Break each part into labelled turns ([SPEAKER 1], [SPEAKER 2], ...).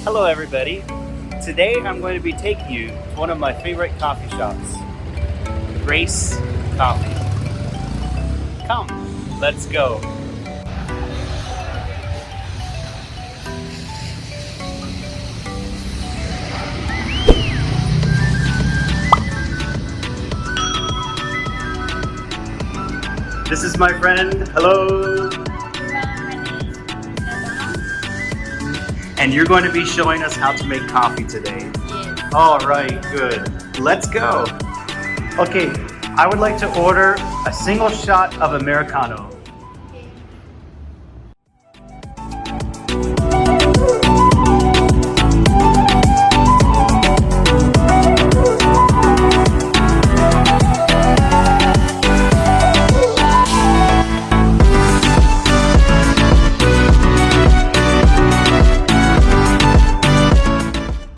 [SPEAKER 1] Hello everybody. Today I'm going to be taking you to one of my favorite coffee shops, Grace Coffee. Come, let's go. This is my friend. Hello. And you're going to be showing us how to make coffee today.
[SPEAKER 2] Yes.
[SPEAKER 1] All right, good. Let's go. Okay, I would like to order a single shot of Americano.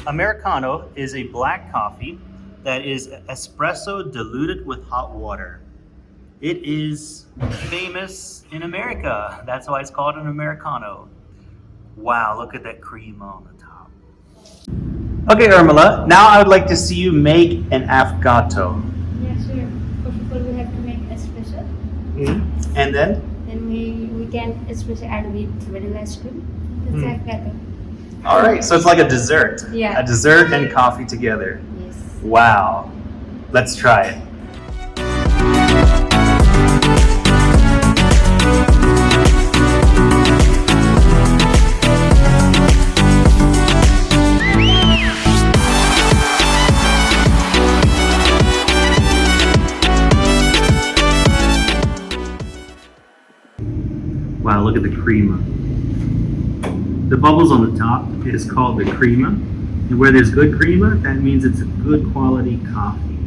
[SPEAKER 1] Americano is a black coffee that is espresso diluted with hot water. It is famous in America. That's why it's called an Americano. Wow, look at that cream on the top. Okay, Urmila, now I would like to see you make an affogato.
[SPEAKER 2] Yeah, sure. First of all, we have to make espresso.
[SPEAKER 1] And then?
[SPEAKER 2] Then we can espresso add with vanilla ice cream. That's affogato.
[SPEAKER 1] All right, so it's like a dessert.
[SPEAKER 2] Yeah.
[SPEAKER 1] A dessert and coffee together.
[SPEAKER 2] Yes.
[SPEAKER 1] Wow. Let's try it. Wow, look at the crema. The bubbles on the top is called the crema. And where there's good crema, that means it's a good quality coffee.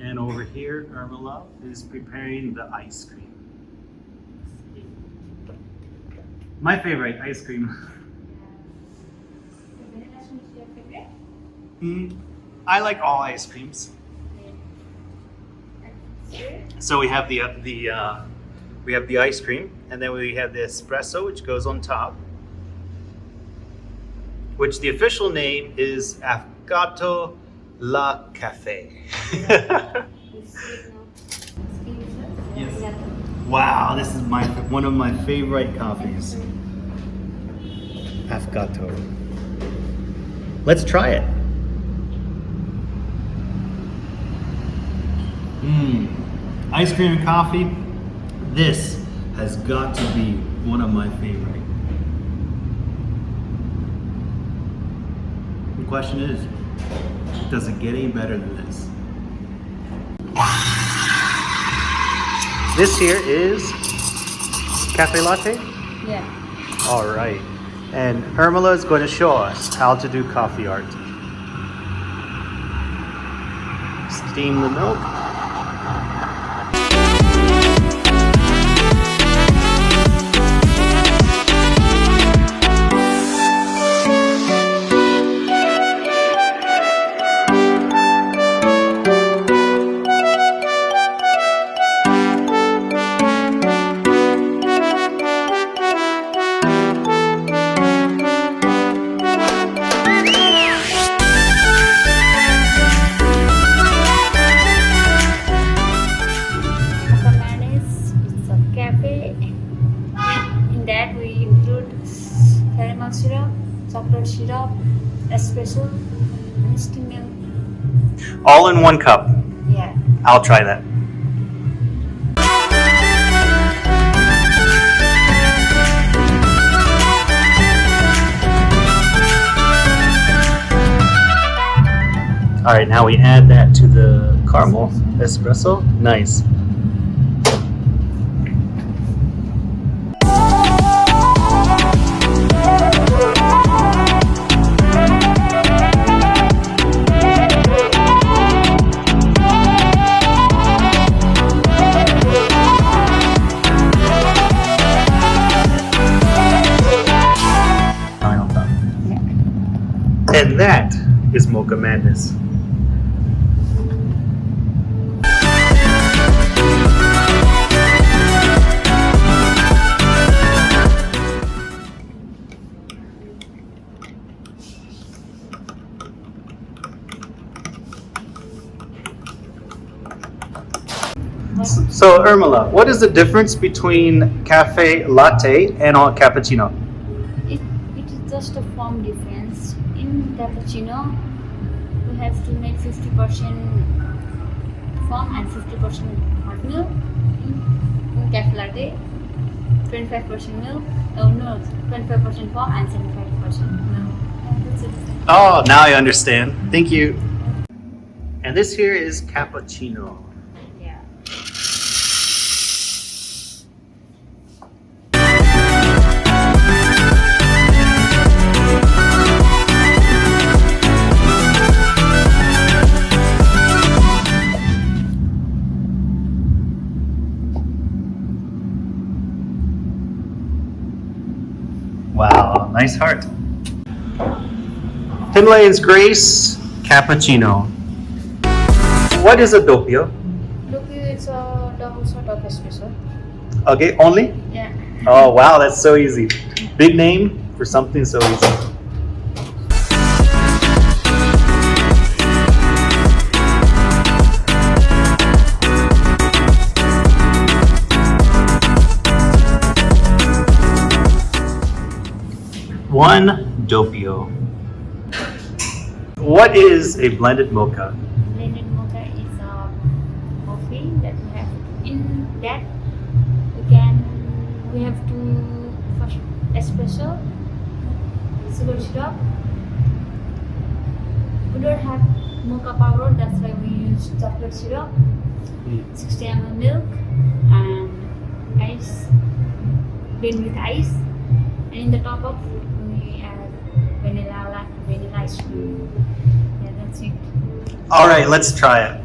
[SPEAKER 1] And over here, Urmila is preparing the ice cream. My favorite ice cream.
[SPEAKER 2] Vanilla ice cream is your favorite?
[SPEAKER 1] I like all ice creams. So we have we have the ice cream, and then we have the espresso, which goes on top, which the official name is Affogato La Cafe. Yes. Wow, this is one of my favorite coffees. Affogato. Let's try it. Ice cream and coffee. This has got to be one of my favorite. The question is, does it get any better than this? This here is Caffe Latte?
[SPEAKER 2] Yeah.
[SPEAKER 1] All right. And Urmila is going to show us how to do coffee art. Steam the milk.
[SPEAKER 2] Syrup, chocolate syrup, espresso, and steamed milk.
[SPEAKER 1] All in one cup.
[SPEAKER 2] Yeah.
[SPEAKER 1] I'll try that. All right, now we add that to the caramel espresso. Nice. And that is Mocha Madness. So Urmila, what is the difference between Caffe Latte and a cappuccino?
[SPEAKER 2] It is just a form difference. In cappuccino, we have to make 50% foam and 50% hot milk. In Caffe Latte, 25% milk. Oh no, 25% foam and 75% milk. That's it.
[SPEAKER 1] Oh, now I understand. Thank you. And this here is cappuccino.
[SPEAKER 2] Yeah.
[SPEAKER 1] Wow, nice heart. Himalayan Grace Cappuccino. What is a doppio?
[SPEAKER 2] Look, it's a double shot of espresso.
[SPEAKER 1] Okay, only?
[SPEAKER 2] Yeah.
[SPEAKER 1] Oh wow, that's so easy. Big name for something so easy. One doppio. What is a blended mocha?
[SPEAKER 2] Blended mocha is a coffee that we have. In that, we have to first espresso, sugar syrup. We don't have mocha powder, that's why we use chocolate syrup, 60 ml milk, and ice, blend with ice. And in the top of, we add vanilla ice cream. Yeah, that's it.
[SPEAKER 1] All right, let's try it.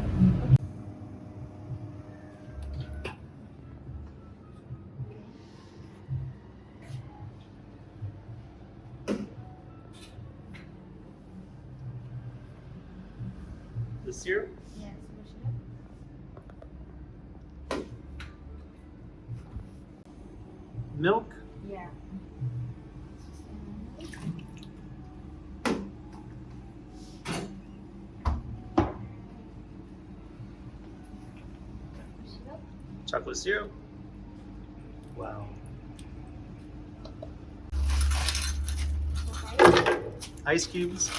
[SPEAKER 1] The syrup?
[SPEAKER 2] Yeah, sugar syrup.
[SPEAKER 1] Milk?
[SPEAKER 2] Yeah.
[SPEAKER 1] Chocolate syrup? Wow. Ice cubes?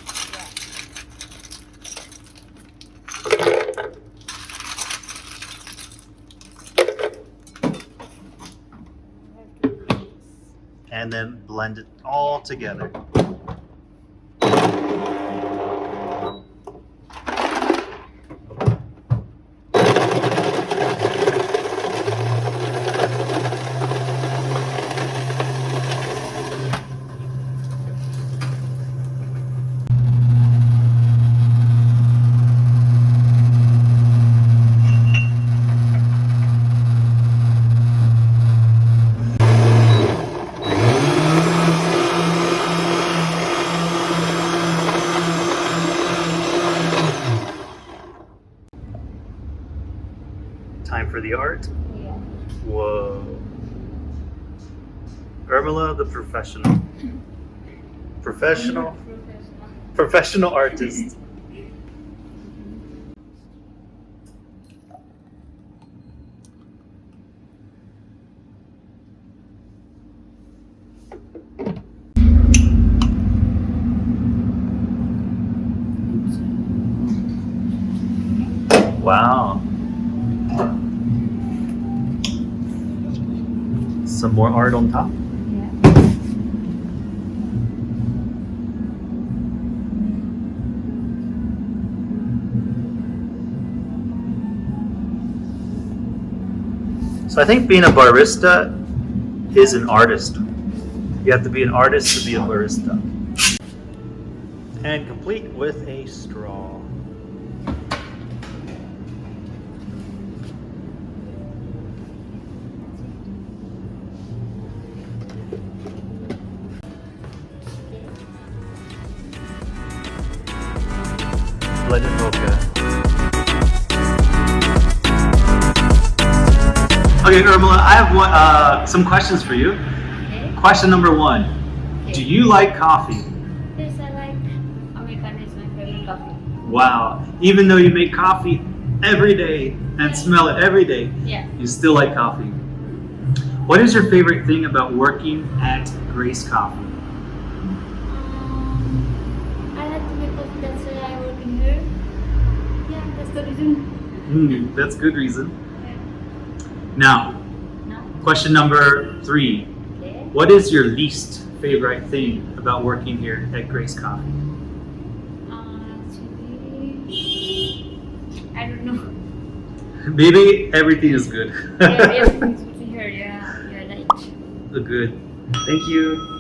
[SPEAKER 1] And then blend it all together. Time for the art.
[SPEAKER 2] Yeah.
[SPEAKER 1] Whoa. Urmila, the professional. Professional artist. Wow. Some more art on top.
[SPEAKER 2] Yeah.
[SPEAKER 1] So I think being a barista is an artist. You have to be an artist to be a barista. And complete with a straw. Blended mocha. Okay, Urmila, I have some questions for you.
[SPEAKER 2] Okay.
[SPEAKER 1] Question number one.
[SPEAKER 2] Okay.
[SPEAKER 1] Do you like coffee?
[SPEAKER 2] Yes, I like Americano. Is my favorite coffee.
[SPEAKER 1] Wow. Even though you make coffee every day, and smell it every day,
[SPEAKER 2] Yeah.
[SPEAKER 1] you still like coffee. What is your favorite thing about working at Grace Coffee?
[SPEAKER 2] I like to make coffee, that's why I work in here. Yeah, that's the reason.
[SPEAKER 1] That's good reason.
[SPEAKER 2] Yeah.
[SPEAKER 1] Now,
[SPEAKER 2] Now,
[SPEAKER 1] question number 3.
[SPEAKER 2] okay.
[SPEAKER 1] What is your least favorite thing about working here at Grace Coffee?
[SPEAKER 2] Actually, I don't know.
[SPEAKER 1] Maybe everything is good.
[SPEAKER 2] Yeah, everything's good here. Yeah, you're right.
[SPEAKER 1] Good. Thank you.